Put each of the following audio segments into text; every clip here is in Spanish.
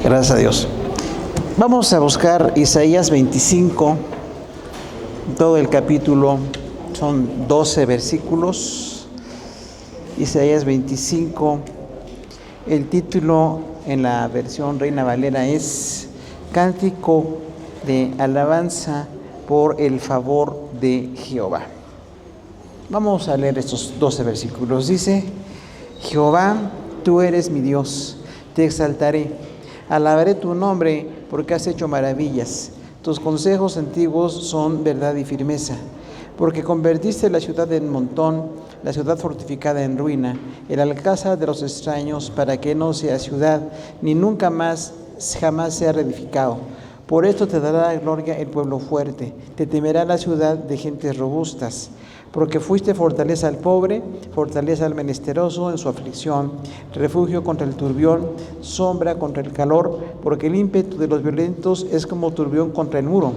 Gracias a Dios. Vamos a buscar Isaías 25, todo el capítulo, son 12 versículos. Isaías 25, el título en la versión Reina Valera es Cántico de alabanza por el favor de Jehová. Vamos a leer estos 12 versículos. Dice: Jehová, tú eres mi Dios, te exaltaré. Alabaré tu nombre porque has hecho maravillas. Tus consejos antiguos son verdad y firmeza. Porque convertiste la ciudad en montón, la ciudad fortificada en ruina, el alcázar de los extraños, para que no sea ciudad, ni nunca más jamás sea reedificado. Por esto te dará gloria el pueblo fuerte, te temerá la ciudad de gentes robustas. Porque fuiste fortaleza al pobre, fortaleza al menesteroso en su aflicción, refugio contra el turbión, sombra contra el calor, porque el ímpetu de los violentos es como turbión contra el muro.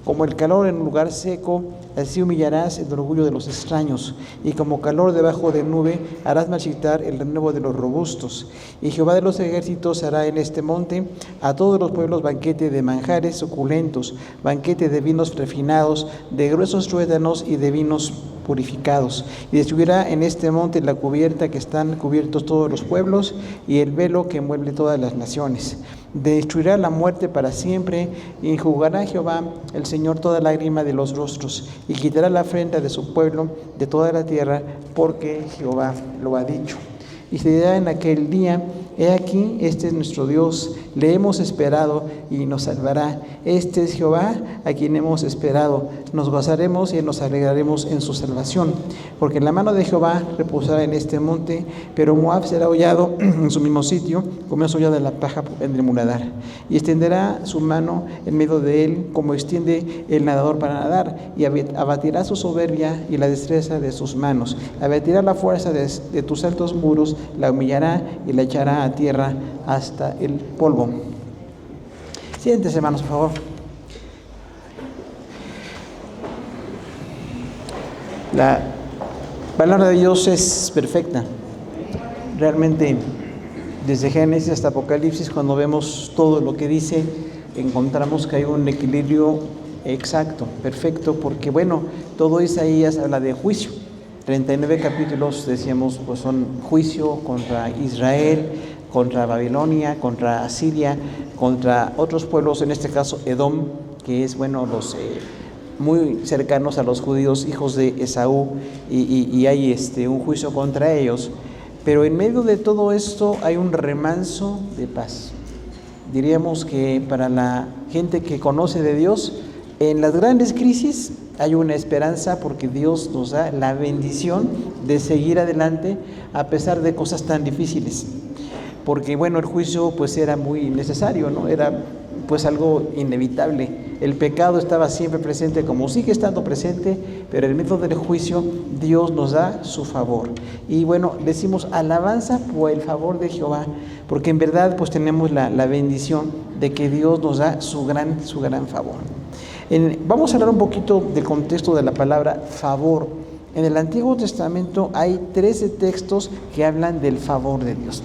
Como el calor en un lugar seco, así humillarás el orgullo de los extraños, y como calor debajo de nube, harás marchitar el renuevo de los robustos. Y Jehová de los ejércitos hará en este monte a todos los pueblos banquete de manjares suculentos, banquete de vinos refinados, de gruesos tuétanos y de vinos purificados. Y destruirá en este monte la cubierta que están cubiertos todos los pueblos, y el velo que envuelve todas las naciones. Destruirá la muerte para siempre, y enjugará Jehová el Señor toda lágrima de los rostros, y quitará la afrenta de su pueblo de toda la tierra, porque Jehová lo ha dicho. Y se dirá en aquel día: he aquí, este es nuestro Dios, le hemos esperado y nos salvará. Este es Jehová a quien hemos esperado, nos gozaremos y nos alegraremos en su salvación. Porque la mano de Jehová reposará en este monte, pero Moab será hollado en su mismo sitio, como es hollada la paja en el muladar. Y extenderá su mano en medio de él, como extiende el nadador para nadar, y abatirá su soberbia y la destreza de sus manos. Abatirá la fuerza de tus altos muros, la humillará y la echará a tierra hasta el polvo. Siéntense, hermanos, por favor. La palabra de Dios es perfecta. Realmente, desde Génesis hasta Apocalipsis, cuando vemos todo lo que dice, encontramos que hay un equilibrio exacto, perfecto, porque todo Isaías habla de juicio. 39 capítulos, decíamos, pues son juicio contra Israel, contra Babilonia, contra Asiria, contra otros pueblos, en este caso Edom, que es, los muy cercanos a los judíos, hijos de Esaú, y hay un juicio contra ellos. Pero en medio de todo esto hay un remanso de paz. Diríamos que para la gente que conoce de Dios, en las grandes crisis hay una esperanza, porque Dios nos da la bendición de seguir adelante a pesar de cosas tan difíciles. Porque el juicio pues era muy necesario, ¿no? Era pues algo inevitable. El pecado estaba siempre presente, como sigue estando presente, pero en medio del juicio Dios nos da su favor. Y decimos alabanza por el favor de Jehová, porque en verdad pues tenemos la bendición de que Dios nos da su gran favor. Vamos a hablar un poquito del contexto de la palabra favor. En el Antiguo Testamento hay 13 textos que hablan del favor de Dios.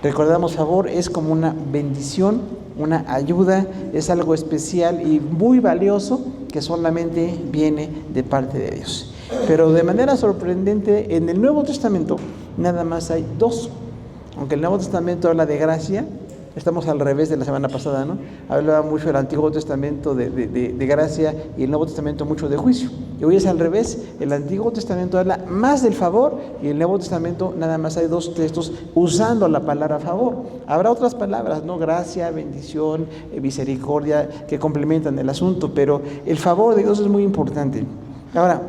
Recordamos, favor es como una bendición, una ayuda, es algo especial y muy valioso que solamente viene de parte de Dios. Pero de manera sorprendente, en el Nuevo Testamento nada más hay 2. Aunque el Nuevo Testamento habla de gracia, estamos al revés de la semana pasada, ¿no? Hablaba mucho el Antiguo Testamento de gracia y el Nuevo Testamento mucho de juicio. Y hoy es al revés, el Antiguo Testamento habla más del favor y el Nuevo Testamento nada más hay 2 textos usando la palabra favor. Habrá otras palabras, ¿no? Gracia, bendición, misericordia, que complementan el asunto, pero el favor de Dios es muy importante. Ahora,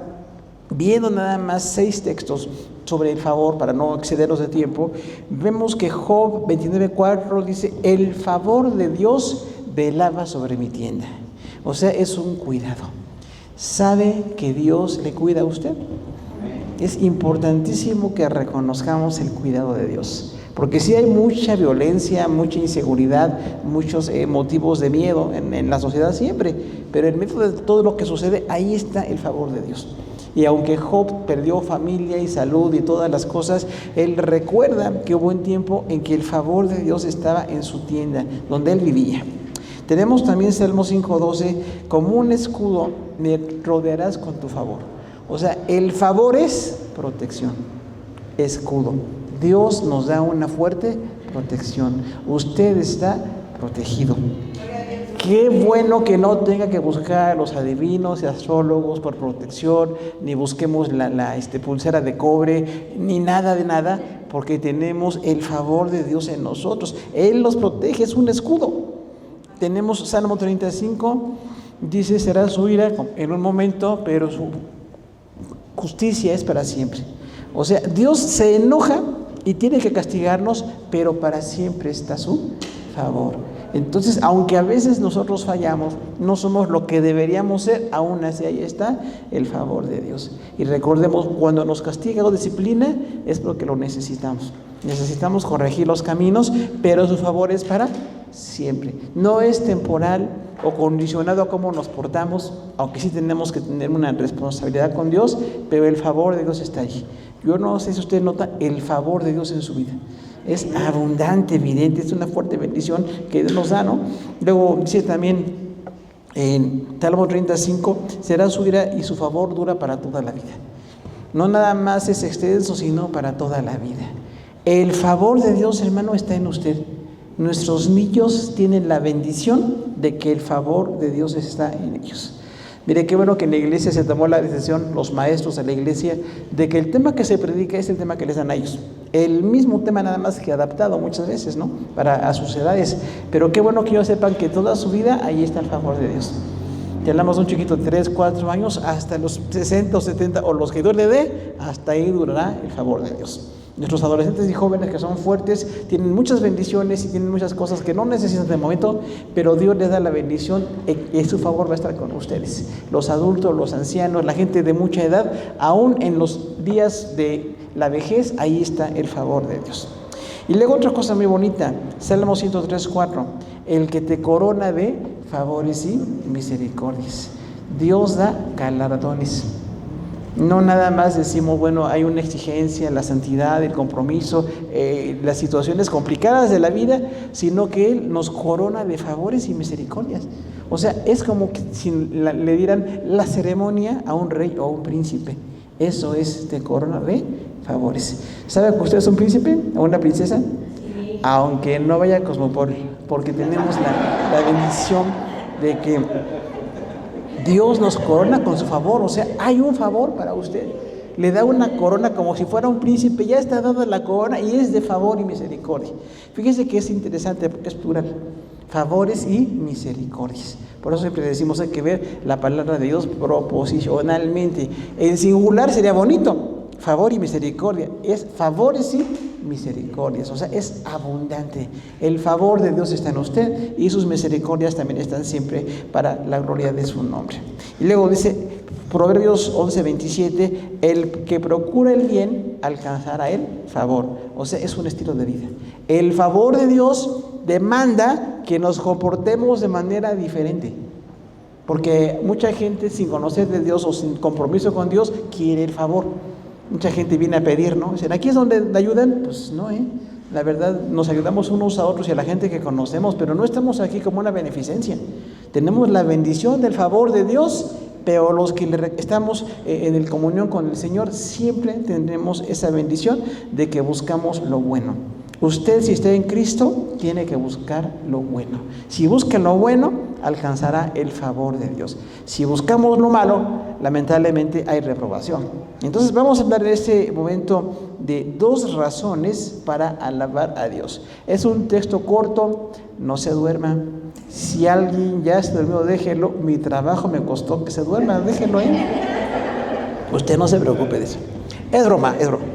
viendo nada más 6 textos sobre el favor, para no excedernos de tiempo, vemos que Job 29:4 dice: el favor de Dios velaba sobre mi tienda. O sea, es un cuidado. ¿Sabe que Dios le cuida a usted? Es importantísimo que reconozcamos el cuidado de Dios, porque sí hay mucha violencia, mucha inseguridad, muchos motivos de miedo en la sociedad siempre, pero en medio de todo lo que sucede, ahí está el favor de Dios. Y aunque Job perdió familia y salud y todas las cosas, él recuerda que hubo un tiempo en que el favor de Dios estaba en su tienda, donde él vivía. Tenemos también Salmo 5:12, como un escudo me rodearás con tu favor. O sea, el favor es protección, escudo. Dios nos da una fuerte protección. Usted está protegido. Qué bueno que no tenga que buscar a los adivinos y astrólogos por protección, ni busquemos la pulsera de cobre, ni nada de nada, porque tenemos el favor de Dios en nosotros. Él nos protege, es un escudo. Tenemos Salmo 35, dice, será su ira en un momento, pero su justicia es para siempre. O sea, Dios se enoja y tiene que castigarnos, pero para siempre está su favor. Entonces, aunque a veces nosotros fallamos, no somos lo que deberíamos ser, aún así ahí está el favor de Dios. Y recordemos, cuando nos castiga o disciplina, es porque lo necesitamos. Necesitamos corregir los caminos, pero su favor es para siempre. No es temporal o condicionado a cómo nos portamos, aunque sí tenemos que tener una responsabilidad con Dios, pero el favor de Dios está ahí. Yo no sé si usted nota el favor de Dios en su vida. Es abundante, evidente, es una fuerte bendición que Dios nos da, ¿no? Luego dice también en Salmo 35, será su ira y su favor dura para toda la vida. No nada más es extenso, sino para toda la vida. El favor de Dios, hermano, está en usted. Nuestros niños tienen la bendición de que el favor de Dios está en ellos. Mire, qué bueno que en la iglesia se tomó la decisión, los maestros de la iglesia, de que el tema que se predica es el tema que les dan a ellos. El mismo tema, nada más que adaptado muchas veces, ¿no? A sus edades. Pero qué bueno que ellos sepan que toda su vida ahí está el favor de Dios. Te hablamos de un chiquito de 3, 4 años, hasta los 60 o 70, o los que Dios le dé, hasta ahí durará el favor de Dios. Nuestros adolescentes y jóvenes que son fuertes tienen muchas bendiciones y tienen muchas cosas que no necesitan de momento, pero Dios les da la bendición y su favor va a estar con ustedes. Los adultos, los ancianos, la gente de mucha edad, aún en los días de la vejez, ahí está el favor de Dios. Y luego otra cosa muy bonita, Salmo 103:4, el que te corona de favores y misericordias. Dios da galardones. No nada más decimos, bueno, hay una exigencia, la santidad, el compromiso, las situaciones complicadas de la vida, sino que Él nos corona de favores y misericordias. O sea, es como que si le dieran la ceremonia a un rey o a un príncipe. Eso es de corona de favores. ¿Sabe que usted es un príncipe o una princesa? Sí. Aunque no vaya a Cosmopol, porque tenemos la bendición de que Dios nos corona con su favor. O sea, hay un favor para usted. Le da una corona como si fuera un príncipe. Ya está dada la corona y es de favor y misericordia. Fíjese que es interesante porque es plural. Favores y misericordias. Por eso siempre decimos hay que ver la palabra de Dios proposicionalmente. En singular sería bonito. Favor y misericordia. Es favores y misericordias. O sea, es abundante. El favor de Dios está en usted y sus misericordias también están siempre para la gloria de su nombre. Y luego dice Proverbios 11:27, el que procura el bien alcanzará el favor. O sea, es un estilo de vida. El favor de Dios demanda que nos comportemos de manera diferente. Porque mucha gente sin conocer de Dios o sin compromiso con Dios quiere el favor. Mucha gente viene a pedir, ¿no? Dicen, ¿aquí es donde ayudan? Pues no, La verdad, nos ayudamos unos a otros y a la gente que conocemos, pero no estamos aquí como una beneficencia. Tenemos la bendición del favor de Dios, pero los que estamos en el comunión con el Señor, siempre tendremos esa bendición de que buscamos lo bueno. Usted, si está en Cristo, tiene que buscar lo bueno. Si busca lo bueno, alcanzará el favor de Dios. Si buscamos lo malo, lamentablemente hay reprobación. Entonces vamos a hablar en este momento de 2 razones para alabar a Dios. Es un texto corto, no se duerma. Si alguien ya se durmió, déjelo. Mi trabajo me costó que se duerma, déjelo ahí. Usted no se preocupe de eso. Es broma, es broma.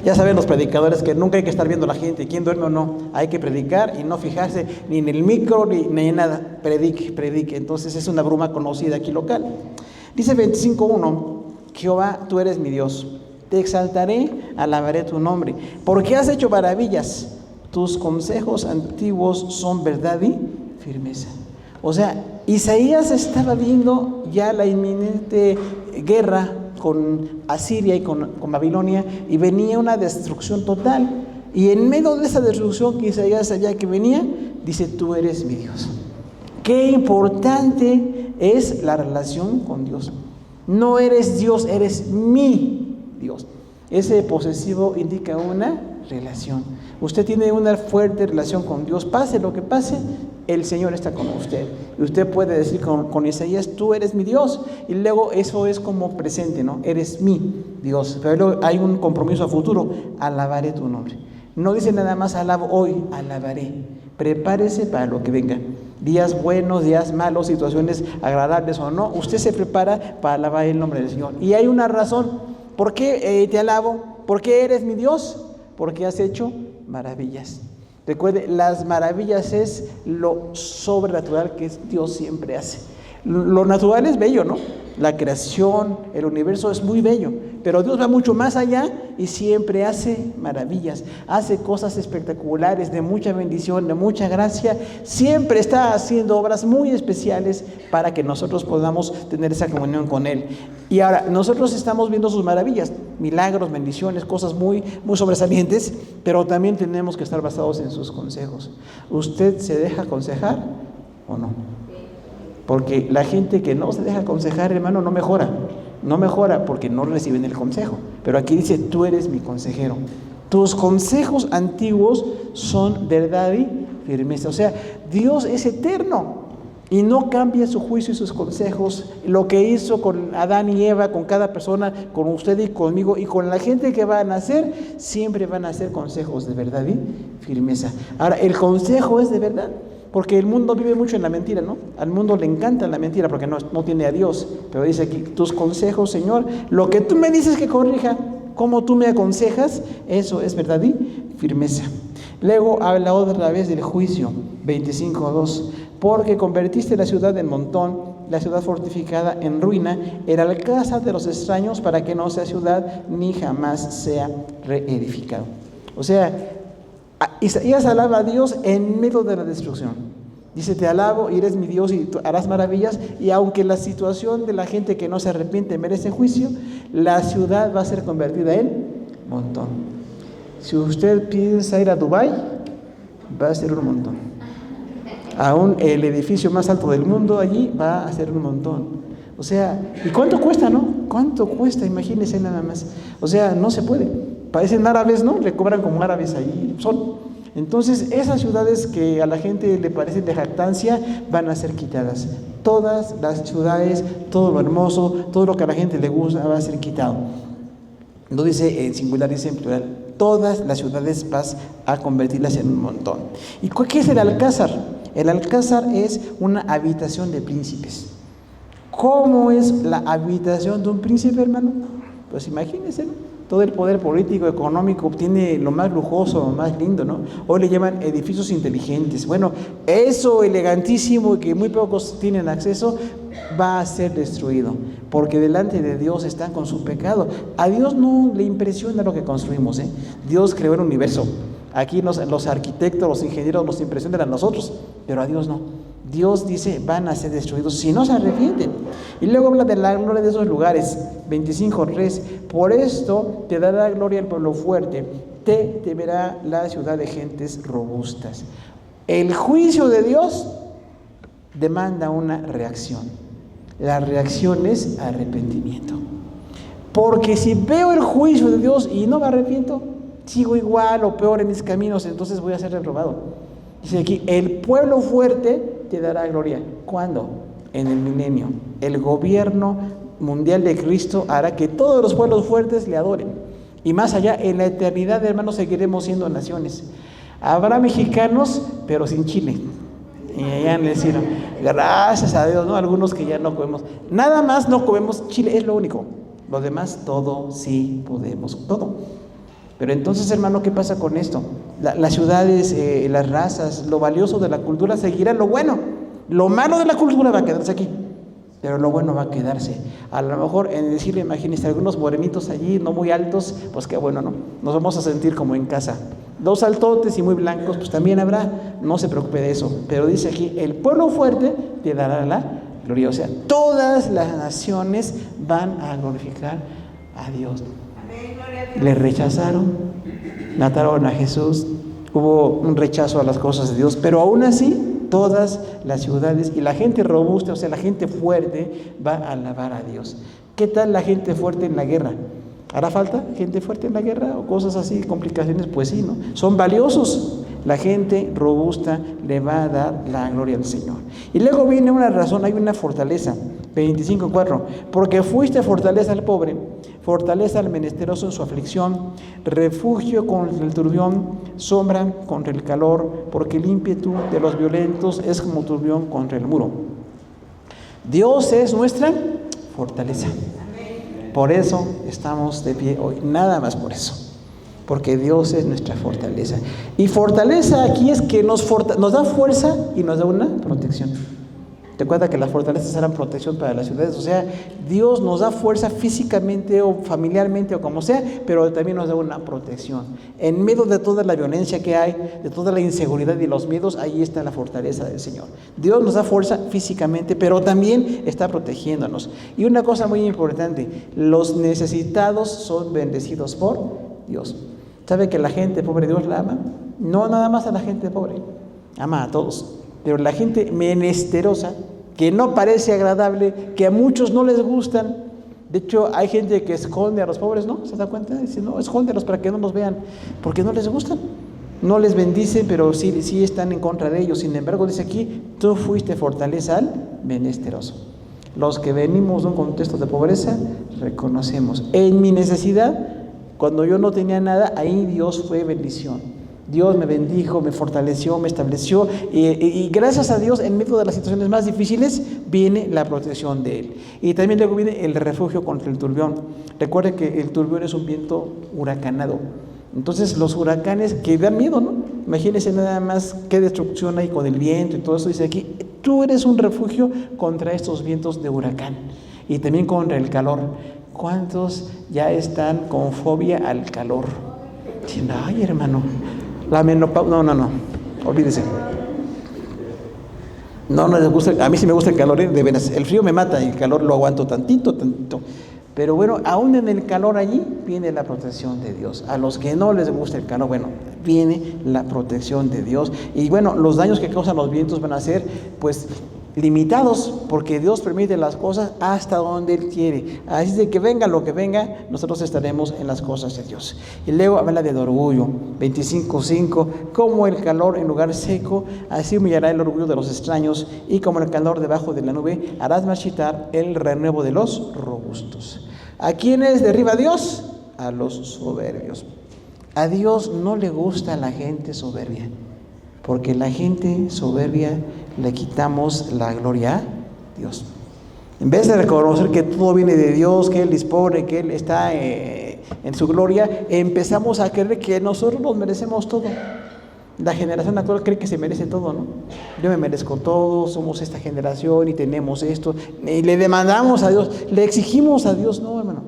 Ya saben los predicadores que nunca hay que estar viendo a la gente, quién duerme o no. Hay que predicar y no fijarse ni en el micro ni en nada. Predique. Entonces es una broma conocida aquí local. Dice 25:1, Jehová, tú eres mi Dios. Te exaltaré, alabaré tu nombre. Porque has hecho maravillas. Tus consejos antiguos son verdad y firmeza. O sea, Isaías estaba viendo ya la inminente guerra con Asiria y con Babilonia, y venía una destrucción total. Y en medio de esa destrucción que Isaías sabía que venía, dice: tú eres mi Dios. Qué importante es la relación con Dios. No eres Dios, eres mi Dios. Ese posesivo indica una relación. Usted tiene una fuerte relación con Dios. Pase lo que pase, el Señor está con usted. Y usted puede decir con Isaías: tú eres mi Dios. Y luego eso es como presente, ¿no? Eres mi Dios. Pero luego hay un compromiso a futuro: alabaré tu nombre. No dice nada más alabo hoy, alabaré. Prepárese para lo que venga. Días buenos, días malos, situaciones agradables o no, usted se prepara para alabar el nombre del Señor. Y hay una razón. ¿Por qué te alabo? ¿Por qué eres mi Dios? Porque has hecho maravillas. Recuerde, las maravillas es lo sobrenatural que Dios siempre hace. Lo natural es bello, ¿no? La creación, el universo es muy bello, pero Dios va mucho más allá y siempre hace maravillas, hace cosas espectaculares, de mucha bendición, de mucha gracia. Siempre está haciendo obras muy especiales para que nosotros podamos tener esa comunión con Él. Y ahora, nosotros estamos viendo sus maravillas, milagros, bendiciones, cosas muy, muy sobresalientes, pero también tenemos que estar basados en sus consejos. ¿Usted se deja aconsejar o no? Porque la gente que no se deja aconsejar, hermano, no mejora. No mejora porque no reciben el consejo. Pero aquí dice: tú eres mi consejero. Tus consejos antiguos son verdad y firmeza. O sea, Dios es eterno y no cambia su juicio y sus consejos. Lo que hizo con Adán y Eva, con cada persona, con usted y conmigo y con la gente que va a nacer, siempre van a ser consejos de verdad y firmeza. Ahora, el consejo es de verdad. Porque el mundo vive mucho en la mentira, ¿no? Al mundo le encanta la mentira porque no tiene a Dios. Pero dice aquí: tus consejos, Señor, lo que tú me dices que corrija, como tú me aconsejas, eso es verdad y firmeza. Luego habla otra vez del juicio, 25:2. Porque convertiste la ciudad en montón, la ciudad fortificada en ruina, el alcázar de los extraños, para que no sea ciudad ni jamás sea reedificado. O sea, Isaías alaba a Dios en medio de la destrucción. Dice: te alabo y eres mi Dios y tú harás maravillas. Y aunque la situación de la gente que no se arrepiente merece juicio, la ciudad va a ser convertida en montón. Si usted piensa ir a Dubái, va a ser un montón. Aún el edificio más alto del mundo allí va a ser un montón. O sea, ¿y cuánto cuesta, no? ¿Cuánto cuesta? Imagínense nada más. O sea, no se puede. Parecen árabes, ¿no? Le cobran como árabes ahí son. Entonces, esas ciudades que a la gente le parecen de jactancia van a ser quitadas. Todas las ciudades, todo lo hermoso, todo lo que a la gente le gusta va a ser quitado. No dice en singular, dice en plural. Todas las ciudades vas a convertirlas en un montón. ¿Y qué es el alcázar? El alcázar es una habitación de príncipes. ¿Cómo es la habitación de un príncipe, hermano? Pues imagínense, ¿no? Todo el poder político, económico, obtiene lo más lujoso, lo más lindo, ¿no? Hoy le llaman edificios inteligentes. Bueno, eso elegantísimo que muy pocos tienen acceso va a ser destruido, porque delante de Dios están con su pecado. A Dios no le impresiona lo que construimos, ¿eh? Dios creó el universo. Aquí los arquitectos, los ingenieros nos impresionan a nosotros, pero a Dios no. Dios dice: van a ser destruidos si no se arrepienten. Y luego habla de la gloria de esos lugares, 25:3. Por esto te dará gloria el pueblo fuerte, te temerá la ciudad de gentes robustas. El juicio de Dios demanda una reacción. La reacción es arrepentimiento. Porque si veo el juicio de Dios y no me arrepiento, sigo igual o peor en mis caminos, entonces voy a ser reprobado. Dice aquí: el pueblo fuerte te dará gloria. ¿Cuándo? En el milenio. El gobierno mundial de Cristo hará que todos los pueblos fuertes le adoren. Y más allá, en la eternidad, hermanos, seguiremos siendo naciones. Habrá mexicanos, pero sin chile. Y allá en el cielo, gracias a Dios, ¿no? Algunos que ya no comemos. Nada más no comemos chile, es lo único. Lo demás, todo sí podemos, todo. Pero entonces, hermano, ¿qué pasa con esto? Las ciudades, las razas, lo valioso de la cultura seguirá lo bueno. Lo malo de la cultura va a quedarse aquí, pero lo bueno va a quedarse. A lo mejor en el cielo, imagínense, algunos morenitos allí, no muy altos, pues qué bueno, ¿no? Nos vamos a sentir como en casa. Dos altotes y muy blancos, pues también habrá, no se preocupe de eso. Pero dice aquí: el pueblo fuerte te dará la gloria. O sea, todas las naciones van a glorificar a Dios. Le rechazaron, mataron a Jesús, hubo un rechazo a las cosas de Dios, pero aún así todas las ciudades y la gente robusta, o sea, la gente fuerte, va a alabar a Dios. ¿Qué tal la gente fuerte en la guerra? ¿Hará falta gente fuerte en la guerra o cosas así, complicaciones? Pues sí, ¿no? Son valiosos. La gente robusta le va a dar la gloria al Señor. Y luego viene una razón, hay una fortaleza. 25:4, porque fuiste fortaleza al pobre, fortaleza al menesteroso en su aflicción, refugio contra el turbión, sombra contra el calor, porque el ímpetu de los violentos es como turbión contra el muro. Dios es nuestra fortaleza. Por eso estamos de pie hoy, nada más por eso. Porque Dios es nuestra fortaleza. Y fortaleza aquí es que nos da fuerza y nos da una protección. ¿Te acuerdas que las fortalezas eran protección para las ciudades? O sea, Dios nos da fuerza físicamente o familiarmente o como sea, pero también nos da una protección. En medio de toda la violencia que hay, de toda la inseguridad y los miedos, ahí está la fortaleza del Señor. Dios nos da fuerza físicamente, pero también está protegiéndonos. Y una cosa muy importante, los necesitados son bendecidos por Dios. ¿Sabe que la gente pobre Dios la ama? No nada más a la gente pobre, ama a todos. Pero la gente menesterosa, que no parece agradable, que a muchos no les gustan. De hecho, hay gente que esconde a los pobres, ¿no? ¿Se da cuenta? Dice, no, escóndelos para que no los vean, porque no les gustan. No les bendicen, pero sí están en contra de ellos. Sin embargo, dice aquí, tú fuiste fortaleza al menesteroso. Los que venimos de un contexto de pobreza, reconocemos. En mi necesidad, cuando yo no tenía nada, ahí Dios fue bendición. Dios me bendijo, me fortaleció, me estableció y gracias a Dios en medio de las situaciones más difíciles viene la protección de Él. Y también luego viene el refugio contra el turbión. Recuerde que el turbión es un viento huracanado. Entonces los huracanes que dan miedo, ¿no? Imagínense nada más qué destrucción hay con el viento y todo eso. Dice aquí, tú eres un refugio contra estos vientos de huracán y también contra el calor. ¿Cuántos ya están con fobia al calor? Diciendo, ay hermano, la menopausia, no, olvídese. No les gusta, a mí sí me gusta el calor, de veras. El frío me mata y el calor lo aguanto tantito. Pero bueno, aún en el calor allí viene la protección de Dios. A los que no les gusta el calor, bueno, viene la protección de Dios. Y bueno, los daños que causan los vientos van a ser, pues, limitados, porque Dios permite las cosas hasta donde Él quiere. Así de que venga lo que venga, nosotros estaremos en las cosas de Dios. Y luego habla del orgullo, 25:5, como el calor en lugar seco, así humillará el orgullo de los extraños, y como el calor debajo de la nube, harás marchitar el renuevo de los robustos. ¿A quiénes derriba Dios? A los soberbios. A Dios no le gusta la gente soberbia, porque la gente soberbia le quitamos la gloria a Dios. En vez de reconocer que todo viene de Dios, que Él dispone, que Él está en su gloria, empezamos a creer que nosotros nos merecemos todo. La generación actual cree que se merece todo, ¿no? Yo me merezco todo, somos esta generación y tenemos esto, y le demandamos a Dios, le exigimos a Dios. No, hermano,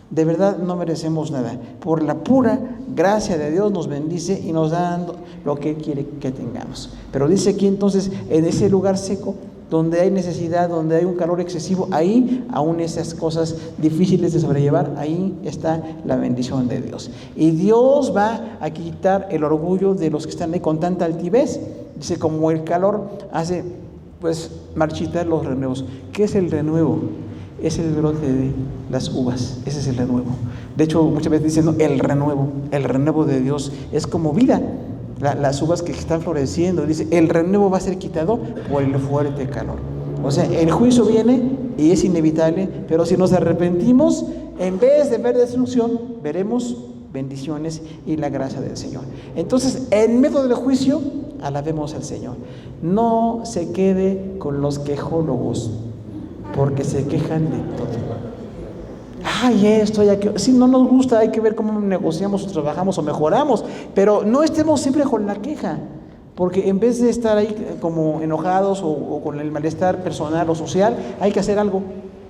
de verdad no merecemos nada. Por la pura gracia de Dios nos bendice y nos da lo que Él quiere que tengamos. Pero dice aquí entonces, en ese lugar seco, donde hay necesidad, donde hay un calor excesivo, ahí, aún esas cosas difíciles de sobrellevar, ahí está la bendición de Dios. Y Dios va a quitar el orgullo de los que están ahí con tanta altivez. Dice, como el calor hace, pues, marchitar los renuevos. ¿Qué es el renuevo? Es el brote de las uvas, ese es el renuevo. De hecho, muchas veces dicen, no, el renuevo de Dios es como vida. Las uvas que están floreciendo, dice, el renuevo va a ser quitado por el fuerte calor. O sea, el juicio viene y es inevitable, pero si nos arrepentimos, en vez de ver destrucción, veremos bendiciones y la gracia del Señor. Entonces, en medio del juicio, alabemos al Señor. No se quede con los quejólogos, porque se quejan de todo. Ay, esto, ya que si no nos gusta, hay que ver cómo negociamos o trabajamos o mejoramos, pero no estemos siempre con la queja, porque en vez de estar ahí como enojados o con el malestar personal o social, hay que hacer algo,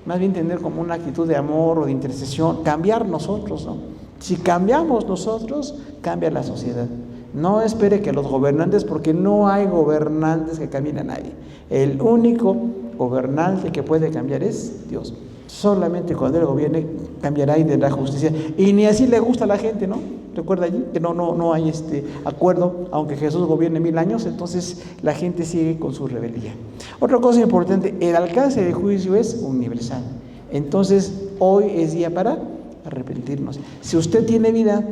más bien tener como una actitud de amor o de intercesión, cambiar nosotros, ¿no? Si cambiamos nosotros, cambia la sociedad. No espere que los gobernantes, porque no hay gobernantes que cambien a nadie. El único gobernante que puede cambiar es Dios. Solamente cuando Él gobierne cambiará y tendrá justicia. Y ni así le gusta a la gente, ¿no? Recuerda allí que no hay acuerdo, aunque Jesús gobierne 1000 años, entonces la gente sigue con su rebeldía. Otra cosa importante, el alcance del juicio es universal. Entonces hoy es día para arrepentirnos. Si usted tiene vida,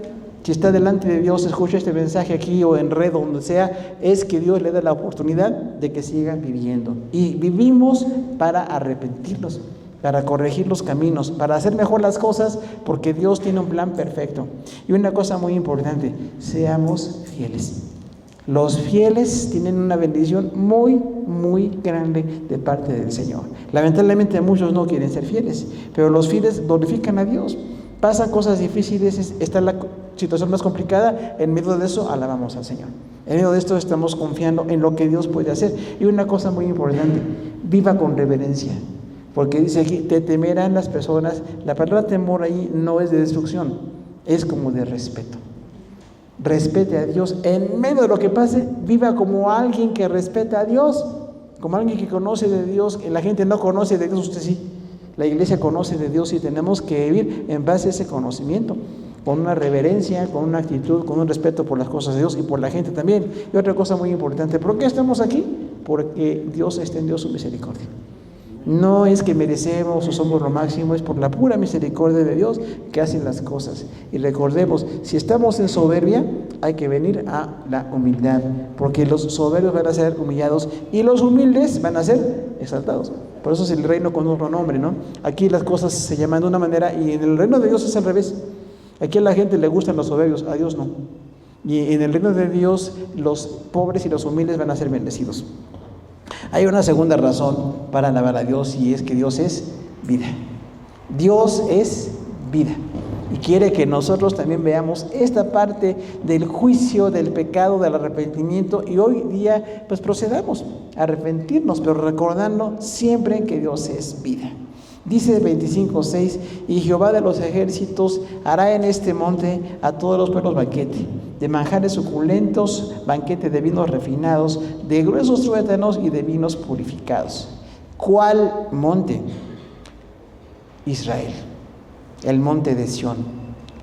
si está delante de Dios, escucha este mensaje aquí o en red o donde sea, es que Dios le da la oportunidad de que siga viviendo. Y vivimos para arrepentirnos, para corregir los caminos, para hacer mejor las cosas, porque Dios tiene un plan perfecto. Y una cosa muy importante, seamos fieles. Los fieles tienen una bendición muy, muy grande de parte del Señor. Lamentablemente muchos no quieren ser fieles, pero los fieles glorifican a Dios. Pasan cosas difíciles, está la situación más complicada, en medio de eso alabamos al Señor. En medio de esto estamos confiando en lo que Dios puede hacer. Y una cosa muy importante, viva con reverencia. Porque dice aquí, te temerán las personas. La palabra temor ahí no es de destrucción, es como de respeto. Respete a Dios. En medio de lo que pase, viva como alguien que respeta a Dios, como alguien que conoce de Dios. La gente no conoce de Dios, usted sí. La iglesia conoce de Dios y tenemos que vivir en base a ese conocimiento, con una reverencia, con una actitud, con un respeto por las cosas de Dios y por la gente también. Y otra cosa muy importante, ¿por qué estamos aquí? Porque Dios extendió su misericordia. No es que merecemos o somos lo máximo, es por la pura misericordia de Dios que hacen las cosas. Y recordemos, si estamos en soberbia, hay que venir a la humildad, porque los soberbios van a ser humillados y los humildes van a ser exaltados. Por eso es el reino con otro nombre, ¿no? Aquí las cosas se llaman de una manera y en el reino de Dios es al revés. Aquí a la gente le gustan los soberbios, a Dios no. Y en el reino de Dios los pobres y los humildes van a ser bendecidos. Hay una segunda razón para alabar a Dios y es que Dios es vida. Dios es vida y quiere que nosotros también veamos esta parte del juicio, del pecado, del arrepentimiento y hoy día pues procedamos a arrepentirnos, pero recordando siempre que Dios es vida. Dice 25:6, y Jehová de los ejércitos hará en este monte a todos los pueblos banquete, de manjares suculentos, banquete de vinos refinados, de gruesos tuétanos y de vinos purificados. ¿Cuál monte? Israel, el monte de Sión.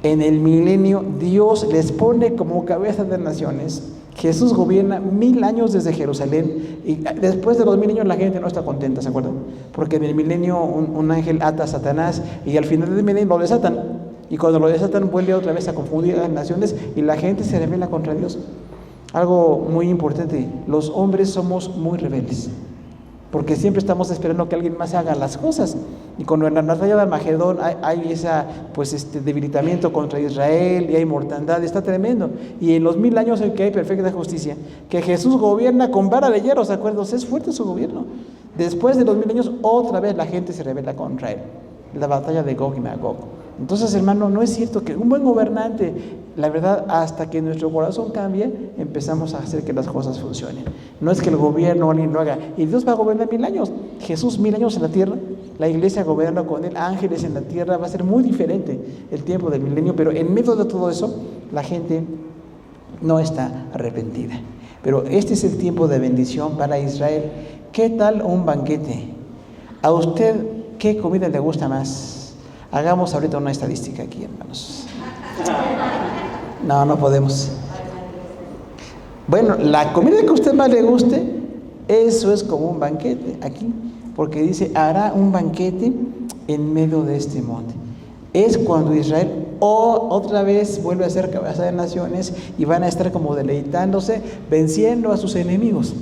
En el milenio Dios les pone como cabeza de naciones. Jesús gobierna 1000 años desde Jerusalén y después de los 1000 años la gente no está contenta, ¿se acuerdan? Porque en el milenio un ángel ata a Satanás y al final del milenio lo desatan y cuando lo desatan vuelve otra vez a confundir a las naciones y la gente se rebela contra Dios. Algo muy importante, los hombres somos muy rebeldes porque siempre estamos esperando que alguien más haga las cosas. Y cuando en la batalla de Armagedón hay debilitamiento contra Israel y hay mortandad, está tremendo. Y en los 1000 años en que hay perfecta justicia, que Jesús gobierna con vara de hierro, ¿se acuerdan? Es fuerte su gobierno. Después de los 1000 años, otra vez la gente se rebela contra él. La batalla de Gog y Magog. Entonces, hermano, no es cierto que un buen gobernante, la verdad, hasta que nuestro corazón cambie, empezamos a hacer que las cosas funcionen. No es que el gobierno alguien lo haga, y Dios va a gobernar 1000 años. Jesús 1000 años en la tierra, la iglesia gobierna con él, ángeles en la tierra, va a ser muy diferente el tiempo del milenio, pero en medio de todo eso, la gente no está arrepentida. Pero este es el tiempo de bendición para Israel. ¿Qué tal un banquete? ¿A usted qué comida le gusta más? Hagamos ahorita una estadística aquí, hermanos. No podemos. Bueno, la comida que a usted más le guste, eso es como un banquete aquí, porque dice, hará un banquete en medio de este monte. Es cuando Israel otra vez vuelve a ser cabeza de naciones y van a estar como deleitándose, venciendo a sus enemigos.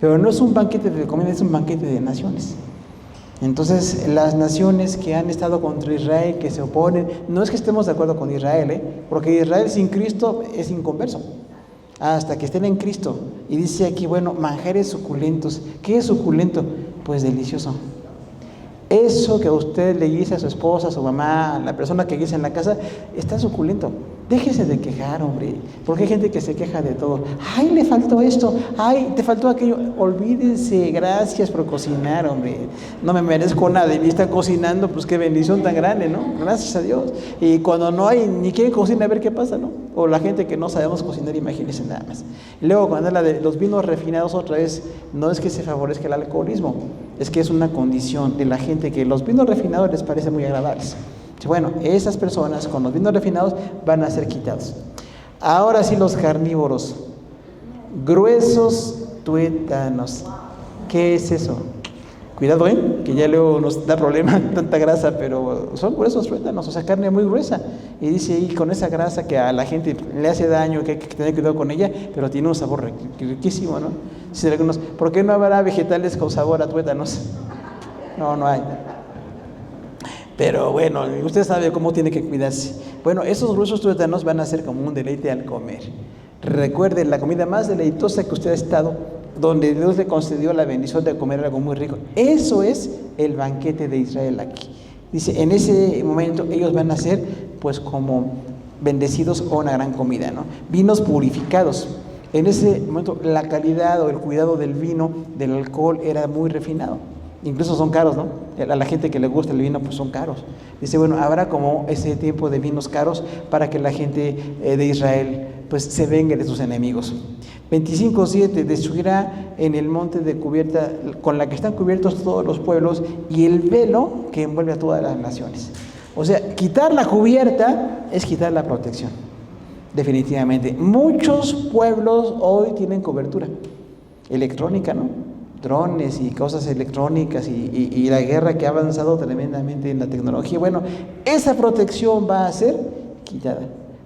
Pero no es un banquete de comida, es un banquete de naciones. Entonces, las naciones que han estado contra Israel, que se oponen, no es que estemos de acuerdo con Israel, porque Israel sin Cristo es inconverso, hasta que estén en Cristo. Y dice aquí, bueno, manjares suculentos. ¿Qué es suculento? Pues delicioso. Eso que a usted le dice a su esposa, a su mamá, a la persona que dice en la casa, está suculento. Déjese de quejar, hombre, porque hay gente que se queja de todo. Ay, le faltó esto, ay, te faltó aquello. Olvídense, gracias por cocinar, hombre. No me merezco nada y me están cocinando, pues qué bendición tan grande, ¿no? Gracias a Dios. Y cuando no hay ni quien cocina, a ver qué pasa, ¿no? O la gente que no sabemos cocinar, imagínense nada más. Y luego cuando habla de los vinos refinados otra vez, no es que se favorezca el alcoholismo, es que es una condición de la gente que los vinos refinados les parece muy agradables. Bueno, esas personas con los vinos refinados van a ser quitados. Ahora sí, los carnívoros, gruesos tuétanos. ¿Qué es eso? Cuidado, que ya luego nos da problema tanta grasa, pero son gruesos tuétanos, o sea, carne muy gruesa. Y dice ahí, con esa grasa que a la gente le hace daño, que hay que tener cuidado con ella, pero tiene un sabor riquísimo, ¿no? Dice algunos, ¿por qué no habrá vegetales con sabor a tuétanos? No hay. Pero bueno, usted sabe cómo tiene que cuidarse. Bueno, esos gruesos tuétanos van a ser como un deleite al comer. Recuerden, la comida más deleitosa que usted ha estado, donde Dios le concedió la bendición de comer algo muy rico. Eso es el banquete de Israel aquí. Dice, en ese momento ellos van a ser pues como bendecidos con una gran comida, ¿no? Vinos purificados. En ese momento la calidad o el cuidado del vino, del alcohol era muy refinado. Incluso son caros, ¿no? A la gente que le gusta el vino, pues son caros. Dice, bueno, habrá como ese tiempo de vinos caros para que la gente de Israel pues se vengue de sus enemigos. 25:7, destruirá en el monte de cubierta con la que están cubiertos todos los pueblos y el velo que envuelve a todas las naciones. O sea, quitar la cubierta es quitar la protección. Definitivamente. Muchos pueblos hoy tienen cobertura electrónica, ¿no? Drones y cosas electrónicas y la guerra que ha avanzado tremendamente en la tecnología. Bueno, esa protección va a ser quitada